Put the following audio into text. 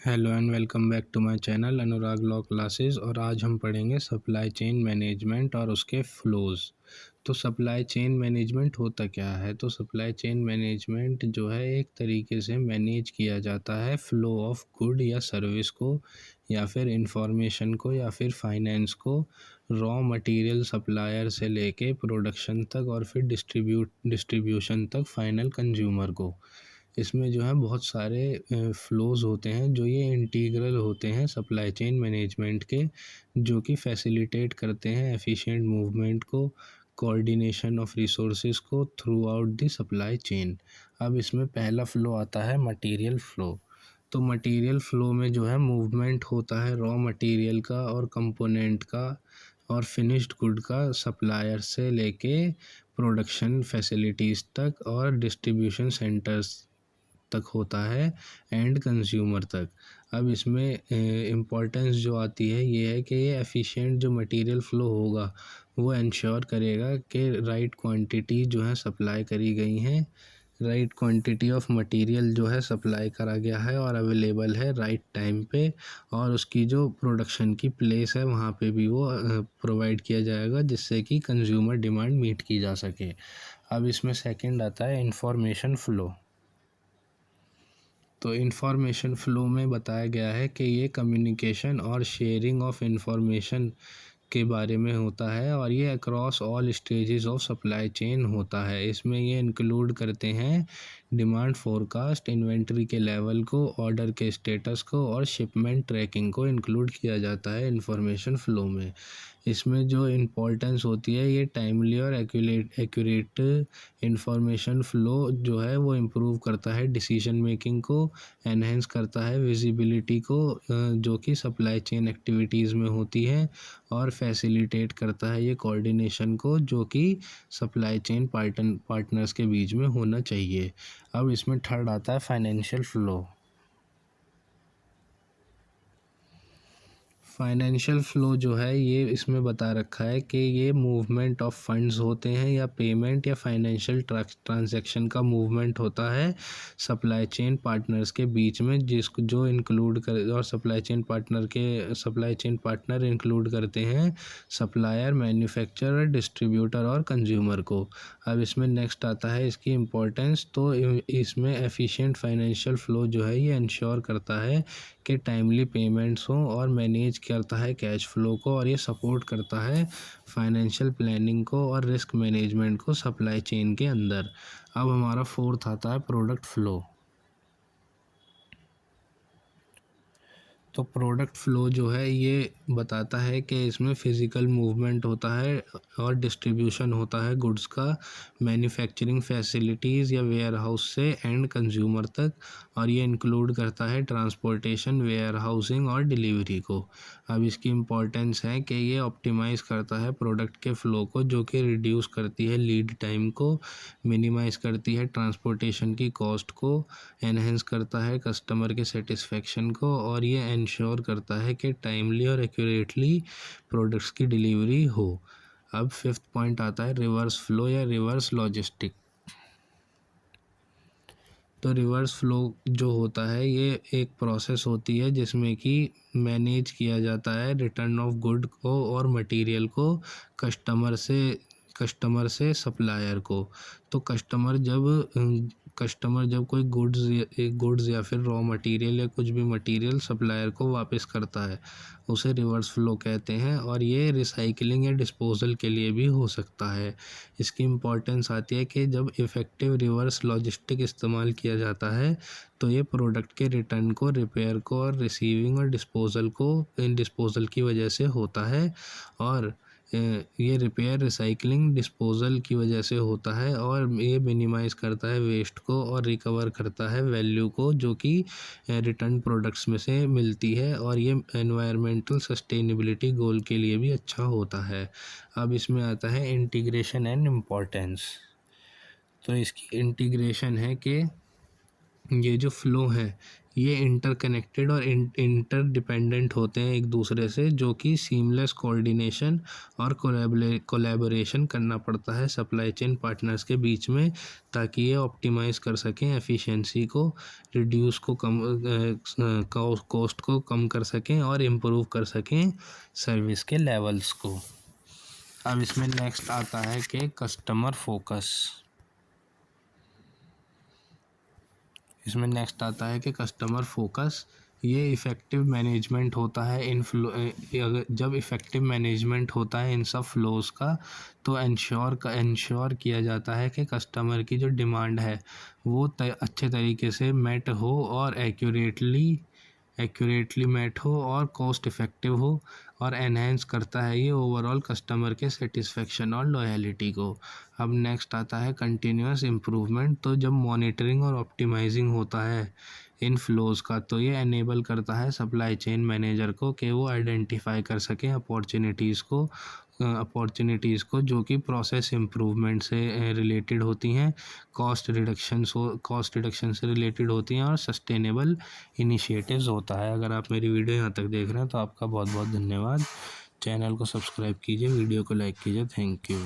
Hello and welcome back to my channel Anurag law classes. और आज हम पढ़ेंगे सप्लाई चेन मैनेजमेंट और उसके फ्लोज़। तो सप्लाई चेन मैनेजमेंट होता क्या है? तो सप्लाई चेन मैनेजमेंट जो है एक तरीके से मैनेज किया जाता है फ़्लो ऑफ गुड या सर्विस को, या फिर इंफॉर्मेशन को, या फिर फाइनेंस को, रॉ मटेरियल सप्लायर से लेके प्रोडक्शन तक और फिर डिस्ट्रीब्यूशन तक फाइनल कंज्यूमर को। इसमें जो है बहुत सारे फ़्लोज़ होते हैं जो ये इंटीग्रल होते हैं सप्लाई चेन मैनेजमेंट के, जो कि फैसिलिटेट करते हैं एफिशिएंट मूवमेंट को, कोऑर्डिनेशन ऑफ रिसोर्सेज को through out the supply chain. अब इसमें पहला फ़्लो आता है मटेरियल फ़्लो। तो मटेरियल फ़्लो में जो है मूवमेंट होता है रॉ मटेरियल का और कंपोनेंट का और फिनिश्ड गुड का सप्लायर से लेके प्रोडक्शन फैसिलिटीज़ तक और डिस्ट्रीब्यूशन सेंटर्स तक होता है एंड कंज्यूमर तक। अब इसमें इम्पोर्टेंस जो आती है ये है कि ये एफिशिएंट जो मटेरियल फ़्लो होगा वो इंश्योर करेगा कि राइट क्वांटिटी जो है सप्लाई करी गई हैं, राइट क्वांटिटी ऑफ मटेरियल जो है सप्लाई करा गया है और अवेलेबल है राइट टाइम पे, और उसकी जो प्रोडक्शन की प्लेस है वहाँ पे भी वो प्रोवाइड किया जाएगा जिससे कि कंज्यूमर डिमांड मीट की जा सके। अब इसमें सेकंड आता है इंफॉर्मेशन फ़्लो। तो इंफॉर्मेशन फ़्लो में बताया गया है कि ये कम्युनिकेशन और शेयरिंग ऑफ इंफॉर्मेशन के बारे में होता है और ये across all stages of supply chain होता है। इसमें ये इंक्लूड करते हैं डिमांड फोरकास्ट, इन्वेंट्री के लेवल को, ऑर्डर के स्टेटस को और शिपमेंट ट्रैकिंग को इंक्लूड किया जाता है इंफॉर्मेशन फ़्लो में। इसमें जो इम्पोर्टेंस होती है ये टाइमली और एक्यूरेट इंफॉर्मेशन फ़्लो जो है वो इम्प्रूव करता है डिसीजन मेकिंग को, एनहेंस करता है विजिबिलिटी को जो कि सप्लाई चेन एक्टिविटीज़ में होती है, और फैसिलिटेट करता है ये कोऑर्डिनेशन को जो कि सप्लाई चेन पार्टनर्स के बीच में होना चाहिए। अब इसमें थर्ड आता है फाइनेंशियल फ़्लो। फाइनेंशियल फ़्लो जो है ये इसमें बता रखा है कि ये मूवमेंट ऑफ फंड्स होते हैं या पेमेंट या फाइनेंशियल ट्रांजैक्शन का मूवमेंट होता है सप्लाई चेन पार्टनर्स के बीच में, जिसको जो इंक्लूड कर, और सप्लाई चेन पार्टनर इंक्लूड करते हैं सप्लायर, मैन्युफैक्चरर, डिस्ट्रीब्यूटर और कंज्यूमर को। अब इसमें नेक्स्ट आता है इसकी इम्पोर्टेंस। तो इसमें एफिशिएंट फाइनेंशियल फ़्लो जो है ये इंश्योर करता है कि टाइमली पेमेंट्स हों और मैनेज करता है कैश फ्लो को, और ये सपोर्ट करता है फाइनेंशियल प्लानिंग को और रिस्क मैनेजमेंट को सप्लाई चेन के अंदर। अब हमारा फोर्थ आता है प्रोडक्ट फ्लो। तो प्रोडक्ट फ़्लो जो है ये बताता है कि इसमें फ़िज़िकल मूवमेंट होता है और डिस्ट्रीब्यूशन होता है गुड्स का मैन्युफैक्चरिंग फैसिलिटीज़ या वेयर हाउस से एंड कंज्यूमर तक, और ये इंक्लूड करता है ट्रांसपोर्टेशन, वेयर हाउसिंग और डिलीवरी को। अब इसकी इम्पोर्टेंस है कि ये ऑप्टिमाइज़ करता है प्रोडक्ट के फ़्लो को, जो कि रिड्यूस करती है लीड टाइम को, मिनिमाइज़ करती है ट्रांसपोर्टेशन की कॉस्ट को, एनहेंस करता है कस्टमर के सेटिस्फेक्शन को, और ये इंश्योर करता है कि टाइमली और एक्यूरेटली प्रोडक्ट्स की डिलीवरी हो। अब फिफ्थ पॉइंट आता है रिवर्स फ्लो या रिवर्स लॉजिस्टिक। तो रिवर्स फ्लो जो होता है ये एक प्रोसेस होती है जिसमें कि मैनेज किया जाता है रिटर्न ऑफ गुड को और मटेरियल को कस्टमर से सप्लायर को। तो कस्टमर जब कोई गुड्स या फिर रॉ मटेरियल या कुछ भी मटेरियल सप्लायर को वापस करता है उसे रिवर्स फ्लो कहते हैं, और ये रिसाइकलिंग या डिस्पोजल के लिए भी हो सकता है। इसकी इम्पोर्टेंस आती है कि जब इफ़ेक्टिव रिवर्स लॉजिस्टिक इस्तेमाल किया जाता है तो ये प्रोडक्ट के रिटर्न को, रिपेयर को और रिसीविंग और डिस्पोजल की वजह से होता है, और ये रिपेयर, रिसाइकलिंग, डिस्पोजल की वजह से होता है, और ये मिनिमाइज़ करता है वेस्ट को और रिकवर करता है वैल्यू को जो कि रिटर्न प्रोडक्ट्स में से मिलती है, और ये एनवायरमेंटल सस्टेनेबिलिटी गोल के लिए भी अच्छा होता है। अब इसमें आता है इंटीग्रेशन एंड इम्पोर्टेंस। तो इसकी इंटीग्रेशन है कि ये जो फ्लो है ये इंटरकनेक्टेड और इंटरडिपेंडेंट होते हैं एक दूसरे से, जो कि सीमलेस कोऑर्डिनेशन और कोलैबोरेशन करना पड़ता है सप्लाई चेन पार्टनर्स के बीच में, ताकि ये ऑप्टिमाइज़ कर सकें एफिशिएंसी को, रिड्यूस को कम कॉस्ट को कम कर सकें और इम्प्रूव कर सकें सर्विस के लेवल्स को। अब इसमें नेक्स्ट आता है कि कस्टमर फोकस। इसमें नेक्स्ट आता है कि कस्टमर फोकस। ये इफ़ेक्टिव मैनेजमेंट होता है इन फ्लो अगर जब इफ़ेक्टिव मैनेजमेंट होता है इन सब फ्लोज़ का, तो इंश्योर किया जाता है कि कस्टमर की जो डिमांड है वो अच्छे तरीके से मेट हो और एक्यूरेटली मेट हो और कॉस्ट इफ़ेक्टिव हो, और एनहेंस करता है ये ओवरऑल कस्टमर के सेटिस्फेक्शन और लॉयल्टी को। अब नेक्स्ट आता है कंटिन्यूस इम्प्रूवमेंट। तो जब मॉनिटरिंग और ऑप्टिमाइजिंग होता है इन फ्लोज़ का, तो ये एनेबल करता है सप्लाई चेन मैनेजर को कि वो आइडेंटिफाई कर सकें अपॉर्चुनिटीज़ को जो कि प्रोसेस इम्प्रूवमेंट से रिलेटेड होती हैं, कॉस्ट रिडक्शन से रिलेटेड होती हैं और सस्टेनेबल इनिशिएटिव्स होता है। अगर आप मेरी वीडियो यहाँ तक देख रहे हैं तो आपका बहुत बहुत धन्यवाद। चैनल को सब्सक्राइब कीजिए, वीडियो को लाइक कीजिए। Thank you.